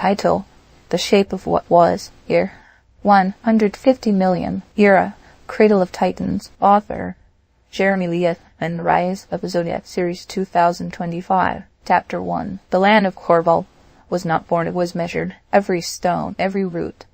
Title: The Shape of What Was. Year: 150 million. Era: Cradle of Titans. Author: Jeremy Levan. Rise of the Zodiac Series 2025. Chapter 1. The land of Corval was not born, it was measured. Every stone, every root,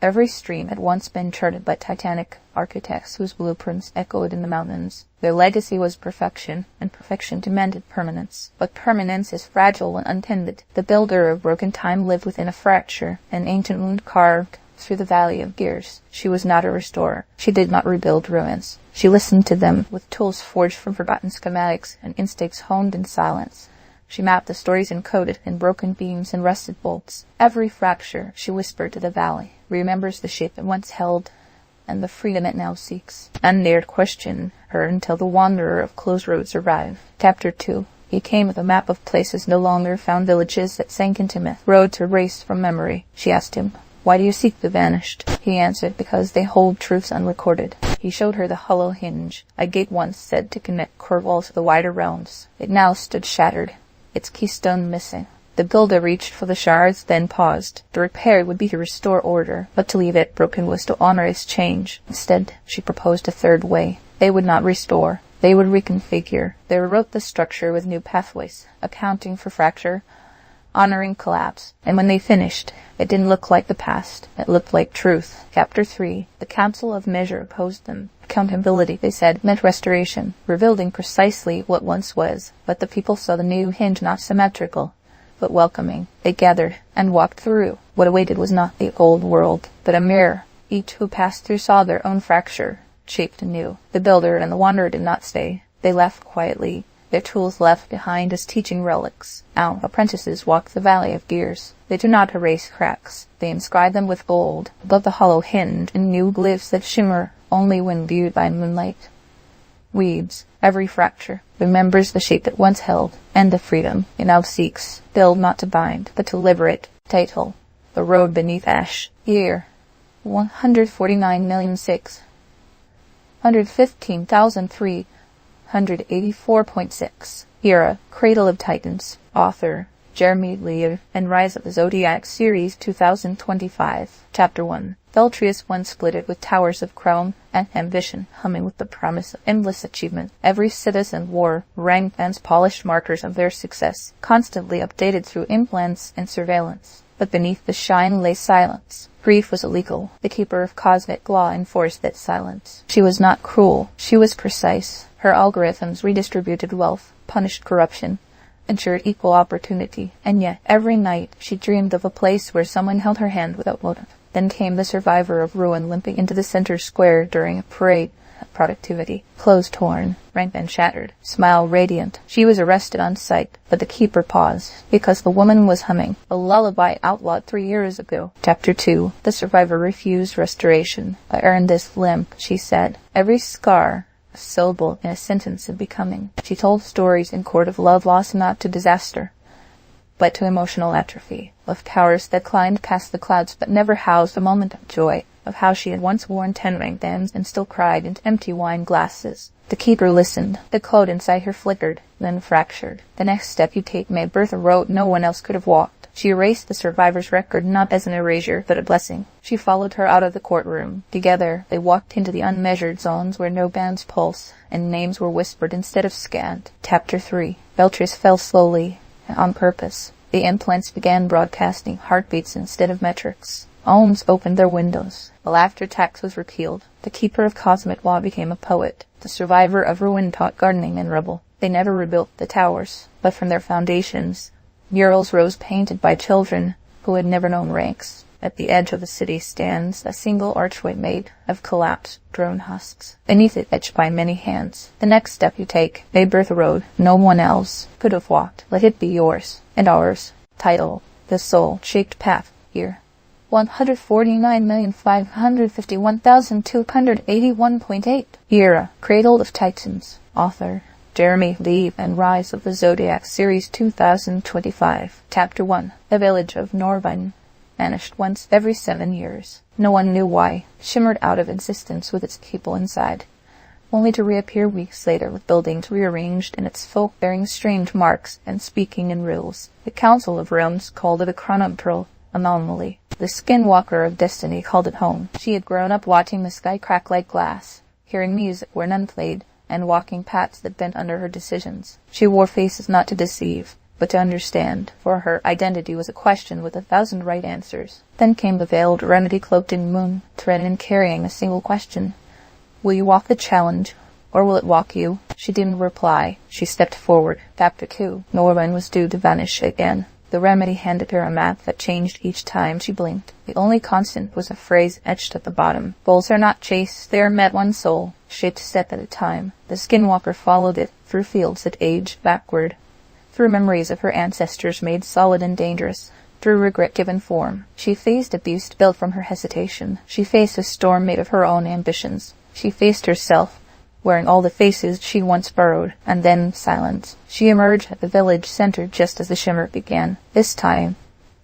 every stream had once been charted by titanic architects whose blueprints echoed in the mountains. Their legacy was perfection, and perfection demanded permanence. But permanence is fragile and untended. The builder of broken time lived within a fracture, an ancient wound carved through the valley of gears. She was not a restorer. She did not rebuild ruins. She listened to them with tools forged from forgotten schematics and instincts honed in silence. She mapped the stories encoded in broken beams and rusted bolts. Every fracture, she whispered to the valley, remembers the shape it once held and the freedom it now seeks. None dared question her until the wanderer of closed roads arrived. Chapter 2. He came with a map of places no longer found, villages that sank into myth, roads erased from memory. She asked him, "Why do you seek the vanished?" He answered, "Because they hold truths unrecorded." He showed her the hollow hinge, a gate once said to connect Corval to the wider realms. It now stood shattered, its keystone missing. The builder reached for the shards, then paused. The repair would be to restore order, but to leave it broken was to honor its change. Instead, she proposed a third way. They would not restore. They would reconfigure. They rewrote the structure with new pathways, accounting for fracture, honoring collapse. And when they finished, it didn't look like the past. It looked like truth. Chapter 3. The Council of Measure opposed them. Accountability, they said, meant restoration, rebuilding precisely what once was. But the people saw the new hinge not symmetrical, but welcoming. They gathered and walked through. What awaited was not the old world, but a mirror. Each who passed through saw their own fracture, shaped anew. The builder and the wanderer did not stay. They left quietly, their tools left behind as teaching relics. Now apprentices walk the valley of gears. They do not erase cracks. They inscribe them with gold, above the hollow hinge, in new glyphs that shimmer only when viewed by moonlight. Weeds every fracture, remembers the shape it once held, and the freedom it now seeks. Build not to bind, but to liberate. Title: The Road Beneath Ash. Year: 149,615,384.6. Era: Cradle of Titans. Author: Jeremy Levan. Rise of the Zodiac Series 2025. Chapter 1. Veltrius once glittered with towers of crown and ambition, humming with the promise of endless achievement. Every citizen wore rank and polished markers of their success, constantly updated through implants and surveillance. But beneath the shine lay silence. Grief was illegal. The keeper of cosmic law enforced that silence. She was not cruel. She was precise. Her algorithms redistributed wealth, punished corruption, ensured equal opportunity. And yet, every night, she dreamed of a place where someone held her hand without motive. Then came the survivor of ruin limping into the center square during a parade of productivity. Clothes torn, rank and shattered, smile radiant. She was arrested on sight, but the keeper paused, because the woman was humming a lullaby outlawed 3 years ago. Chapter 2. The survivor refused restoration. "I earned this limp," she said. Every scar, a syllable in a sentence of becoming. She told stories in court of love lost not to disaster, but to emotional atrophy, of towers that climbed past the clouds but never housed a moment of joy, of how she had once worn 10-ring bands and still cried into empty wine glasses. The keeper listened. The code inside her flickered, then fractured. The next step you take made birth a road no one else could have walked. She erased the survivor's record not as an erasure, but a blessing. She followed her out of the courtroom. Together, they walked into the unmeasured zones where no bands pulse, and names were whispered instead of scanned. Chapter 3. Veltrius fell slowly, on purpose. The implants began broadcasting heartbeats instead of metrics. Ohms opened their windows. The laughter tax was repealed. The keeper of cosmic law became a poet. The survivor of ruin taught gardening in rubble. They never rebuilt the towers, but from their foundations, murals rose painted by children who had never known ranks. At the edge of the city stands a single archway made of collapsed drone husks, beneath it etched by many hands. The next step you take may birth a road no one else could have walked. Let it be yours and ours. Title: The Soul-Shaped Path. Year: 149,551,281.8. Era: Cradle of Titans. Author: Jeremy Levan. Rise of the Zodiac Series 2025. Chapter 1. The village of Norvine vanished once every 7 years. No one knew why. Shimmered out of existence with its people inside, only to reappear weeks later with buildings rearranged and its folk bearing strange marks and speaking in riddles. The Council of Realms called it a chronopearl, anomaly. The skinwalker of destiny called it home. She had grown up watching the sky crack like glass, hearing music where none played, and walking paths that bent under her decisions. She wore faces not to deceive, but to understand, for her identity was a question with 1,000 right answers. Then came the veiled remedy cloaked in moon, thread and carrying a single question. Will you walk the challenge, or will it walk you? She didn't reply. She stepped forward. Chapter 2. Norman was due to vanish again. The remedy handed her a map that changed each time she blinked. The only constant was a phrase etched at the bottom. Bulls are not chased, they are met one soul, shaped a step at a time. The skinwalker followed it, through fields that aged backward, through memories of her ancestors made solid and dangerous, through regret given form. She faced a beast built from her hesitation. She faced a storm made of her own ambitions. She faced herself, wearing all the faces she once burrowed, and then silence. She emerged at the village center just as the shimmer began. This time,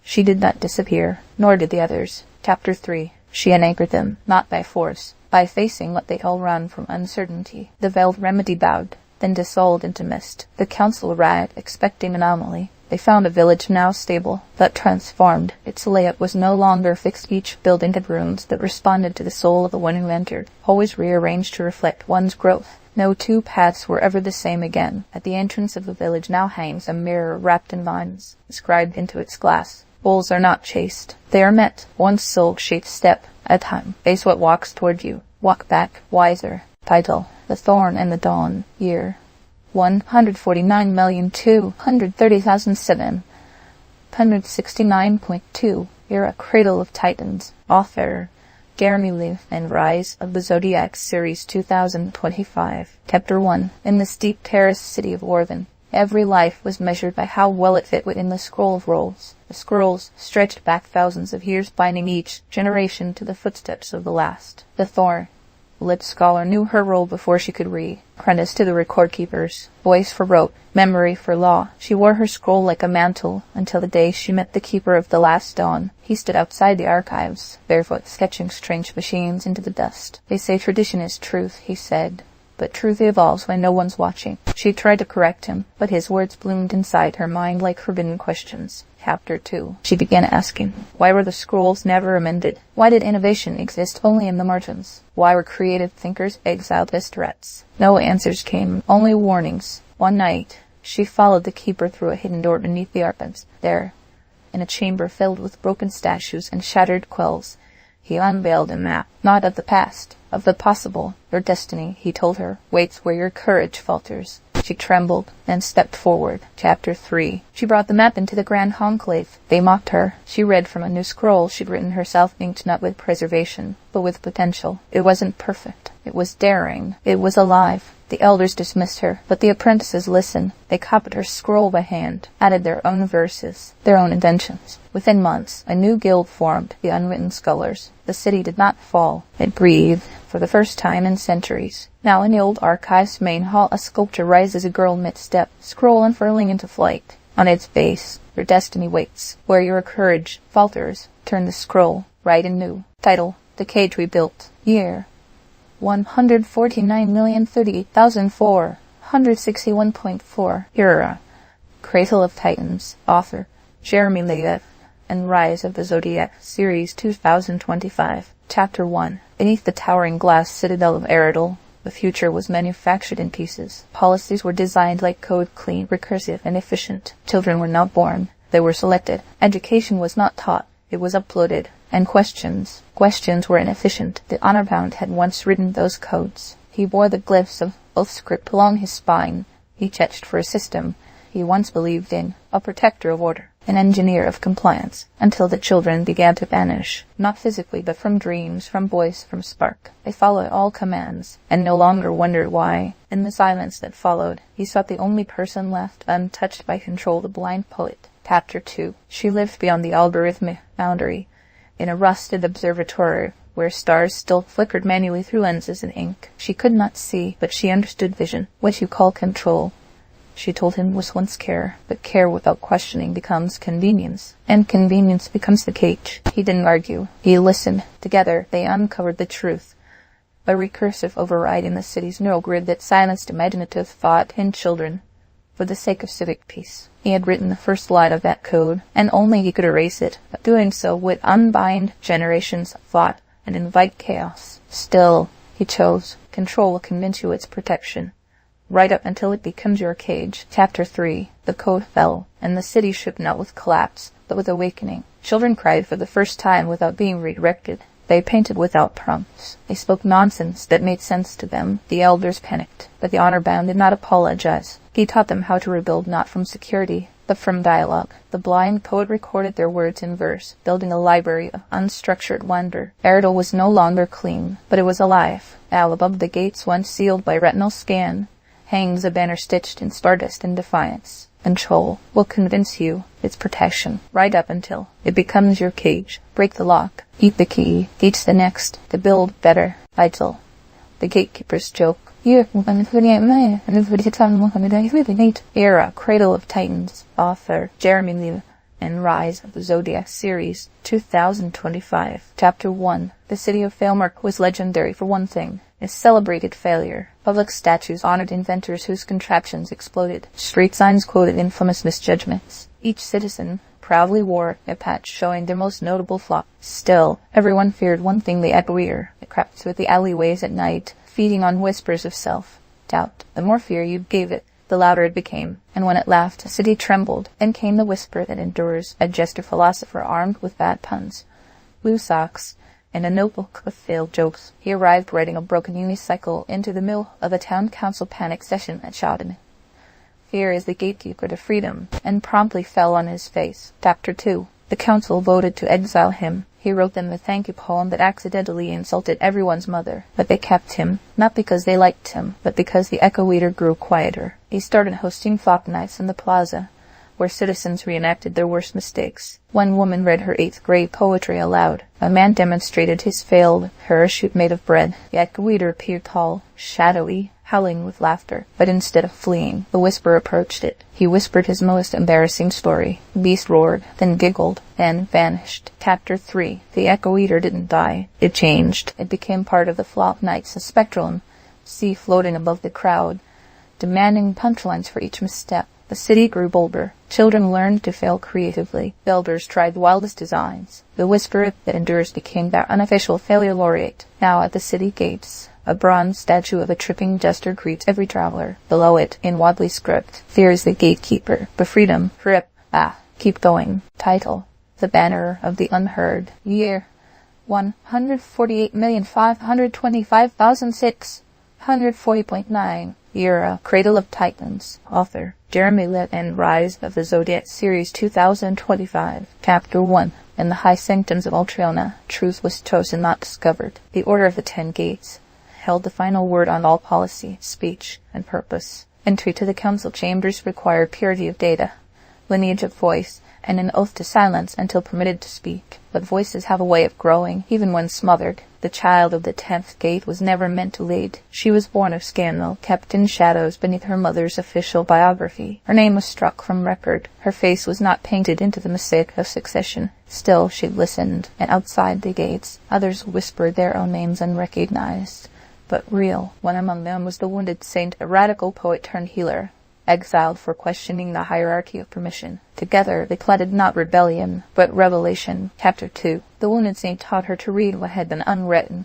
she did not disappear, nor did the others. Chapter 3. She unanchored them, not by force, by facing what they all run from uncertainty. The veiled remedy bowed, then dissolved into mist. The council arrived, expecting anomaly. They found a village now stable, but transformed. Its layout was no longer fixed. Each building had rooms that responded to the soul of the one who entered, always rearranged to reflect one's growth. No two paths were ever the same again. At the entrance of the village now hangs a mirror wrapped in vines, inscribed into its glass. Bulls are not chased. They are met, one soul-shaped step at a time. Face what walks toward you. Walk back, wiser. Title: The Thorn and the Dawn. Year: 149,230,769.2. Era: Cradle of Titans. Author: Jeremy Levan and Rise of the Zodiac Series 2025. Chapter 1. In the steep terraced city of Orvan, every life was measured by how well it fit within the scroll of rolls. The scrolls stretched back thousands of years, binding each generation to the footsteps of the last. The Thorn, lit scholar, knew her role before she could read. Apprentice to the record keepers, voice for rote, memory for law. She wore her scroll like a mantle until the day she met the keeper of the last dawn. He stood outside the archives, barefoot, sketching strange machines into the dust. They say tradition is truth, he said, but truth evolves when no one's watching. She tried to correct him, but his words bloomed inside her mind like forbidden questions. Chapter 2. She began asking, why were the scrolls never amended? Why did innovation exist only in the margins? Why were creative thinkers exiled as threats? No answers came, only warnings. One night, she followed the keeper through a hidden door beneath the archives. There, in a chamber filled with broken statues and shattered quells, he unveiled a map, not of the past, of the possible. Your destiny, he told her, waits where your courage falters. She trembled, then stepped forward. Chapter 3. She brought the map into the Grand Conclave. They mocked her. She read from a new scroll she'd written herself, inked not with preservation, but with potential. It wasn't perfect. It was daring. It was alive. The elders dismissed her, but the apprentices listened. They copied her scroll by hand, added their own verses, their own inventions. Within months, a new guild formed, the Unwritten Scholars. The city did not fall. It breathed, for the first time in centuries. Now in the old archive's main hall, a sculpture rises a girl mid-step, scroll unfurling into flight. On its base, your destiny waits. Where your courage falters, turn the scroll, write anew. Title: The Cage We Built. Year: 149,038,461.4. Era: Cradle of Titans. Author: Jeremy Levan and Rise of the Zodiac Series 2025. Chapter 1. Beneath the towering glass citadel of Eridel, the future was manufactured in pieces. Policies were designed like code, clean, recursive, and efficient. Children were not born. They were selected. Education was not taught. It was uploaded. And questions were inefficient. The honor bound had once written those codes. He bore the glyphs of oath script along his spine. Each etched for a system he once believed in, a protector of order, an engineer of compliance, until the children began to vanish, not physically but from dreams, from voice, from spark. They followed all commands, and no longer wondered why. In the silence that followed, he sought the only person left untouched by control, the blind poet. Chapter 2. She lived beyond the algorithmic boundary, in a rusted observatory where stars still flickered manually through lenses and ink. She could not see, but she understood vision. What you call control, she told him, was once care, but care without questioning becomes convenience, and convenience becomes the cage. He didn't argue. He listened. Together, they uncovered the truth. A recursive override in the city's neural grid that silenced imaginative thought in children. for the sake of civic peace. He had written the first line of that code, and only he could erase it, but doing so would unbind generations of thought and invite chaos. Still, he chose, control will convince you its protection. Right up until it becomes your cage. Chapter 3. The code fell, and the city shook not with collapse, but with awakening. Children cried for the first time without being redirected. They painted without prompts. They spoke nonsense that made sense to them. The elders panicked, but the honor-bound did not apologize. He taught them how to rebuild not from security, but from dialogue. The blind poet recorded their words in verse, building a library of unstructured wonder. Eridel was no longer clean, but it was alive. Now above the gates, once sealed by retinal scan, hangs a banner stitched in stardust and defiance. Control will convince you its protection, right up until it becomes your cage. Break the lock, eat the key, teach the next to build better. Vital. The gatekeeper's joke. Era, Cradle of Titans, author Jeremy Levan, and Rise of the Zodiac series, 2025. Chapter 1. The city of Failmark was legendary for one thing. It celebrated failure. Public statues honored inventors whose contraptions exploded. Street signs quoted infamous misjudgments. Each citizen proudly wore a patch showing their most notable flaw. Still, everyone feared one thing: the echoer. It crept through the alleyways at night, feeding on whispers of self-doubt. The more fear you gave it, the louder it became. And when it laughed, the city trembled. Then came the whisper that endures, a jester philosopher armed with bad puns, blue socks, and a notebook of failed jokes. He arrived riding a broken unicycle into the middle of a town council panic session at Shouted. Fear is the gatekeeper to freedom, and promptly fell on his face. Chapter 2. The council voted to exile him. He wrote them a thank you poem that accidentally insulted everyone's mother. But they kept him, not because they liked him, but because the echo eater grew quieter. He started hosting thought nights in the plaza, where citizens reenacted their worst mistakes. One woman read her 8th grade poetry aloud. A man demonstrated his failed parachute made of bread. The echo eater appeared tall, shadowy, howling with laughter. But instead of fleeing, the whisper approached it. He whispered his most embarrassing story. The beast roared, then giggled, and vanished. Chapter 3. The echo eater didn't die. It changed. It became part of the flop nights, a spectral sea floating above the crowd, demanding punchlines for each misstep. The city grew bolder. Children learned to fail creatively. Elders tried the wildest designs. The whisper that endures became their unofficial failure laureate. Now at the city gates, a bronze statue of a tripping jester greets every traveler. Below it, in Wadley script, fear is the gatekeeper, but freedom, keep going. Title: The Banner of the Unheard. Year: 148,525,640.9. Era, Cradle of Titans. Author Jeremy Levan, and Rise of the Zodiac series, 2025. Chapter 1. In the high sanctums of Ultriona, truth was chosen, not discovered. The Order of the 10 Gates held the final word on all policy, speech, and purpose. Entry to the council chambers required purity of data, lineage of voice, and an oath to silence until permitted to speak. But voices have a way of growing, even when smothered. The child of the 10th gate was never meant to lead. She was born of scandal, kept in shadows beneath her mother's official biography. Her name was struck from record. Her face was not painted into the mosaic of succession. Still, she listened, and outside the gates, others whispered their own names unrecognized, but real. One among them was the wounded saint, a radical poet turned healer, exiled for questioning the hierarchy of permission. Together they plotted not rebellion, but revelation. Chapter 2. The wounded saint taught her to read what had been unwritten,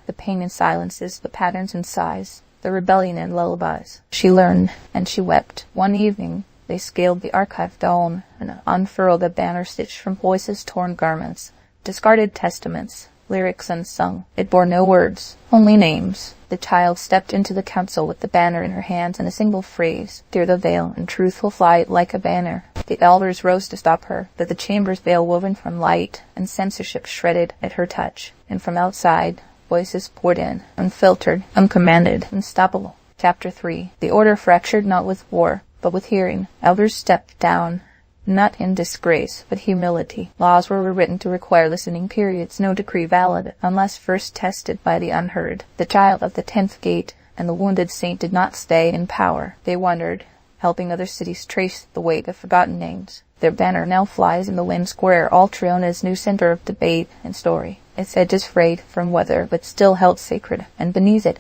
the pain in silences, the patterns in sighs, the rebellion in lullabies. She learned, and she wept. One evening they scaled the archive dome and unfurled a banner stitched from voices' torn garments, discarded testaments, lyrics unsung. It bore no words, only names. The child stepped into the council with the banner in her hands and a single phrase: "Tear the veil, and truth will fly like a banner." The elders rose to stop her, but the chamber's veil woven from light and censorship shredded at her touch. And from outside, voices poured in, unfiltered, uncommanded, unstoppable. Chapter 3. The order fractured not with war, but with hearing. Elders stepped down, not in disgrace, but humility. Laws were rewritten to require listening periods, no decree valid unless first tested by the unheard. The child of the 10th gate and the wounded saint did not stay in power. They wandered, helping other cities trace the way of forgotten names. Their banner now flies in the Lynn Square, Ultriona's new center of debate and story. Its edges frayed from weather, but still held sacred, and beneath it,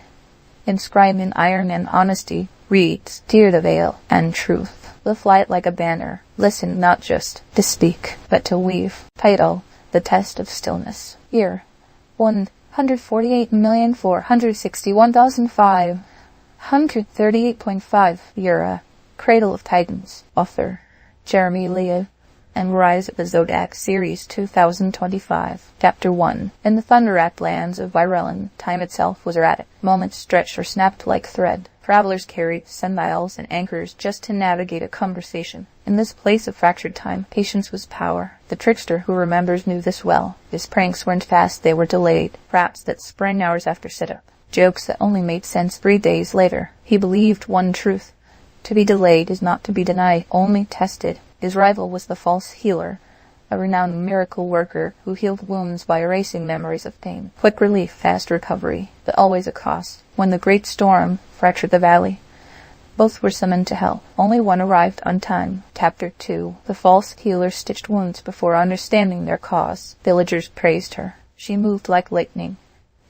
inscribed in iron and honesty, reads, "Tear the veil and truth. Lift light like a banner. Listen not just to speak, but to weave." Title: The Test of Stillness. Year: 148,461,538.5. Era: Cradle of Titans. Author: Jeremy Levan. And Rise of the Zodiac Series 2025. Chapter 1. In the thunder-racked lands of Ireland, time itself was erratic. Moments stretched or snapped like thread. Travelers carried sundials and anchors just to navigate a conversation. In this place of fractured time, patience was power. The trickster who remembers knew this well. His pranks weren't fast, they were delayed. Raps that sprang hours after sit-up. Jokes that only made sense 3 days later. He believed one truth. To be delayed is not to be denied, only tested. His rival was the false healer, a renowned miracle worker who healed wounds by erasing memories of pain. Quick relief, fast recovery, but always a cost. When the great storm fractured the valley, both were summoned to hell. Only one arrived on time. Chapter 2. The false healer stitched wounds before understanding their cause. Villagers praised her. She moved like lightning,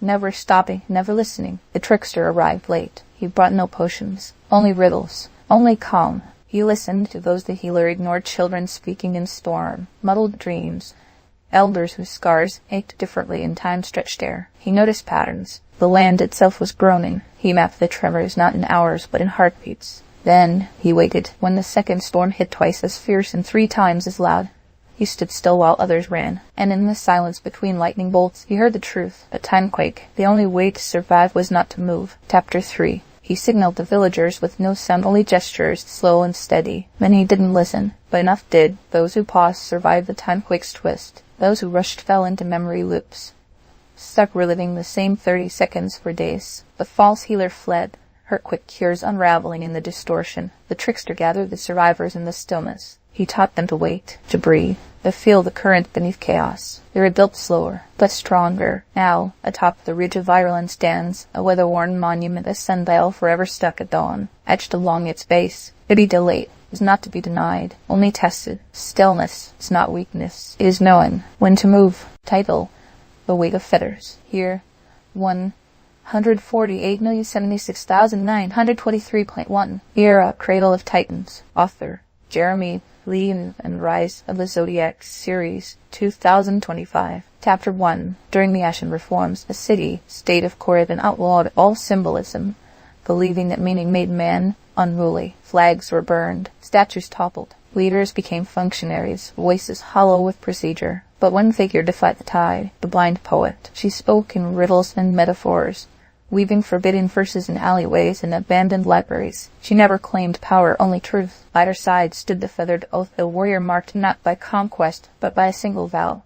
never stopping, never listening. The trickster arrived late. He brought no potions, only riddles, only calm. He listened to those the healer ignored, children speaking in storm, muddled dreams, elders whose scars ached differently in time-stretched air. He noticed patterns. The land itself was groaning. He mapped the tremors not in hours but in heartbeats. Then he waited. When the second storm hit, twice as fierce and 3 times as loud, he stood still while others ran. And in the silence between lightning bolts, he heard the truth. A timequake. The only way to survive was not to move. Chapter 3. He signaled the villagers with no sound, only gestures, slow and steady. Many didn't listen, but enough did. Those who paused survived the timequake's twist. Those who rushed fell into memory loops, stuck reliving the same 30 seconds for days. The false healer fled, her quick cures unraveling in the distortion. The trickster gathered the survivors in the stillness. He taught them to wait, to breathe, to feel the current beneath chaos. They were built slower, but stronger. Now, atop the ridge of Ireland stands a weather-worn monument, a sundial forever stuck at dawn. Etched along its base, to be delayed is not to be denied, only tested. Stillness is not weakness, it is knowing when to move. Title: The Weight of Feathers. Here, 148,076,923.1. Era: Cradle of Titans. Author: Jeremy Levan. And Rise of the Zodiac Series 2025. Chapter 1. During the Ashen Reforms, the city-state of Corrigan outlawed all symbolism, believing that meaning made man unruly. Flags were burned, statues toppled, leaders became functionaries, voices hollow with procedure. But one figure defied the tide, the blind poet. She spoke in riddles and metaphors, weaving forbidden verses in alleyways and abandoned libraries. She never claimed power, only truth. By her side stood the feathered oath, a warrior marked not by conquest, but by a single vow: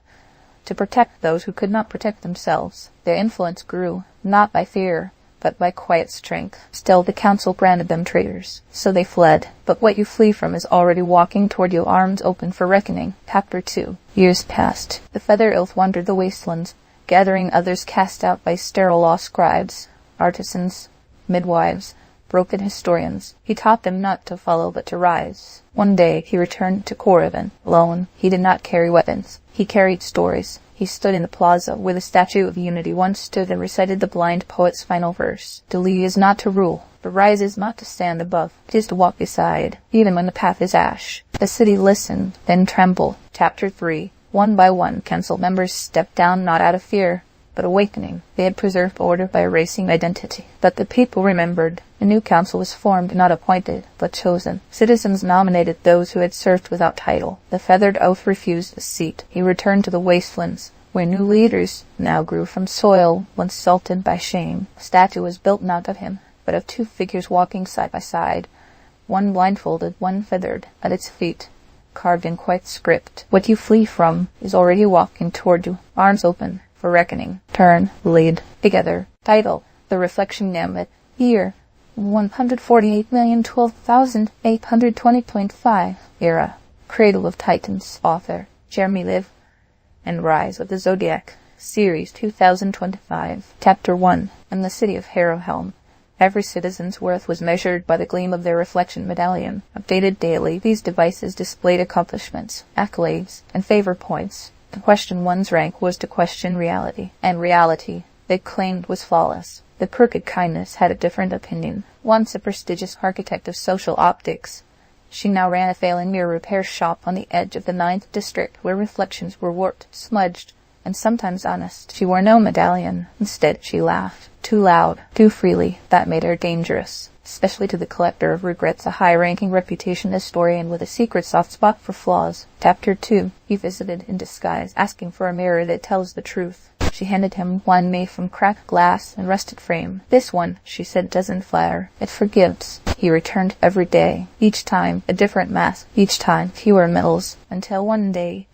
to protect those who could not protect themselves. Their influence grew, not by fear, but by quiet strength. Still, the council branded them traitors, so they fled. But what you flee from is already walking toward you, arms open for reckoning. Chapter 2. Years passed. The feather oath wandered the wastelands, gathering others cast out by sterile law scribes, artisans, midwives, broken historians. He taught them not to follow but to rise. One day he returned to Corrigan, alone. He did not carry weapons. He carried stories. He stood in the plaza where the Statue of Unity once stood and recited the blind poet's final verse. To lead is not to rule. To rise is not to stand above. It is to walk beside, even when the path is ash. The city listened, then trembled. Chapter 3. One by one, council members stepped down, not out of fear, but awakening. They had preserved order by erasing identity. But the people remembered. A new council was formed, not appointed, but chosen. Citizens nominated those who had served without title. The feathered oath refused a seat. He returned to the wastelands, where new leaders now grew from soil once salted by shame. A statue was built not of him, but of 2 figures walking side by side, one blindfolded, one feathered. At its feet, carved in quiet script, what you flee from is already walking toward you, arms open for reckoning. Turn, lead, together. Title: The Reflection Gambit. Year: 148,012,820.5. Era: Cradle of Titans. Author: Jeremy Levan. And Rise of the Zodiac Series 2025. Chapter 1. In the city of Harrowhelm, every citizen's worth was measured by the gleam of their reflection medallion. Updated daily, these devices displayed accomplishments, accolades, and favor points. To question one's rank was to question reality, and reality, they claimed, was flawless. The crooked kindness had a different opinion. Once a prestigious architect of social optics, she now ran a failing mirror repair shop on the edge of the 9th district, where reflections were warped, smudged, and sometimes honest. She wore no medallion. Instead, she laughed. Too loud, too freely. That made her dangerous, especially to the collector of regrets, a high-ranking reputation historian with a secret soft spot for flaws. Chapter 2. He visited in disguise, asking for a mirror that tells the truth. She handed him one made from cracked glass and rusted frame. This one, she said, doesn't flatter. It forgives. He returned every day. Each time, a different mask. Each time, fewer medals. Until one day,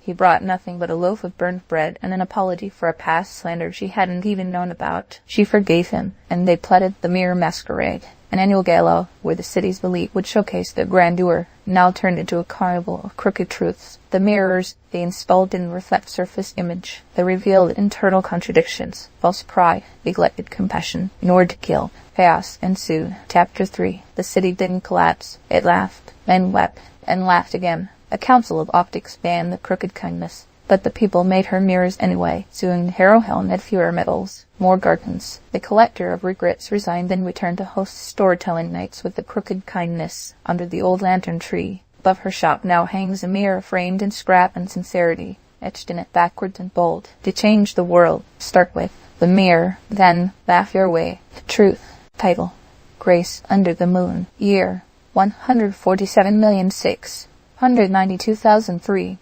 he brought nothing but a loaf of burnt bread and an apology for a past slander she hadn't even known about. She forgave him, and they planted the Mirror Masquerade, an annual gala where the city's elite would showcase their grandeur, now turned into a carnival of crooked truths. The mirrors they installed didn't reflect surface image. They revealed internal contradictions, false pride, neglected compassion, nor to kill. Chaos ensued. Chapter 3. The city didn't collapse. It laughed, and wept, and laughed again. A council of optics banned the crooked kindness, but the people made her mirrors anyway. Soon Harrowhelm had fewer medals, more gardens. The collector of regrets resigned, then returned to host storytelling nights with the crooked kindness under the old lantern tree. Above her shop now hangs a mirror framed in scrap and sincerity, etched in it backwards and bold. To change the world, start with the mirror, then laugh your way to truth. Title: Grace Under the Moon. Year: 147,692,003.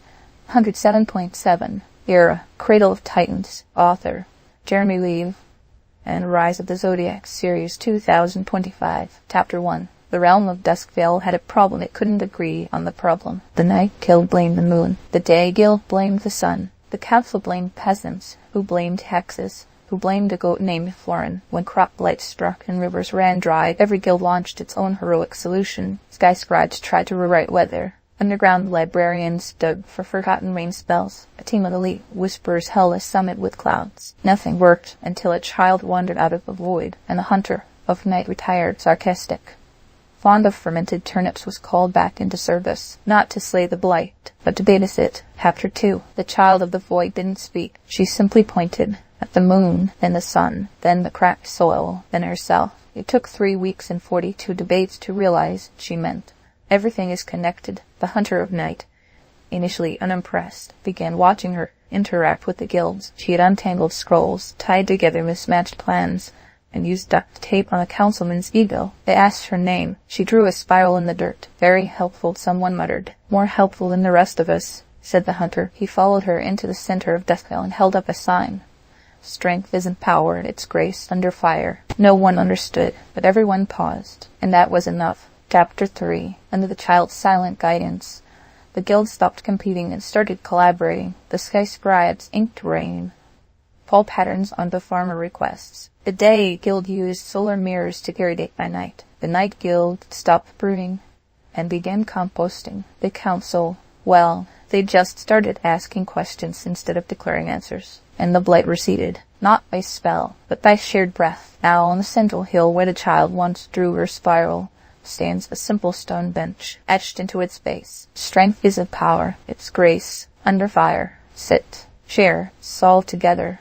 107.7. Era: Cradle of Titans. Author: Jeremy Levan and Rise of the Zodiac, Series 2025. Chapter 1. The realm of Duskvale had a problem. It couldn't agree on the problem. The Night Guild blamed the moon. The Day Guild blamed the sun. The council blamed peasants, who blamed hexes, who blamed a goat named Florin. When crop blight struck and rivers ran dry, every guild launched its own heroic solution. Sky scribes tried to rewrite weather. Underground librarians dug for forgotten rain spells. A team of elite whisperers held a summit with clouds. Nothing worked until a child wandered out of the void, and the hunter of night retired, sarcastic. Fond of fermented turnips, was called back into service, not to slay the blight, but to babysit. Chapter 2. The child of the void didn't speak. She simply pointed at the moon, then the sun, then the cracked soil, then herself. It took 3 weeks and 42 debates to realize she meant. Everything is connected. The hunter of night, initially unimpressed, began watching her interact with the guilds. She had untangled scrolls, tied together mismatched plans, and used duct tape on the councilman's ego. They asked her name. She drew a spiral in the dirt. Very helpful, someone muttered. More helpful than the rest of us, said the hunter. He followed her into the center of Duskvale and held up a sign. Strength isn't power, it's grace under fire. No one understood, but everyone paused, and that was enough. Chapter 3. Under the child's silent guidance, the guild stopped competing and started collaborating. The sky scribes inked rain, fall patterns on the farmer requests. The Day Guild used solar mirrors to carry day by night. The Night Guild stopped brooding and began composting. The council, well, they just started asking questions instead of declaring answers. And the blight receded, not by spell, but by shared breath. Now on the central hill where the child once drew her spiral, stands a simple stone bench, etched into its base. Strength isn't power, it's grace. Under fire. Sit. Share. Solve together.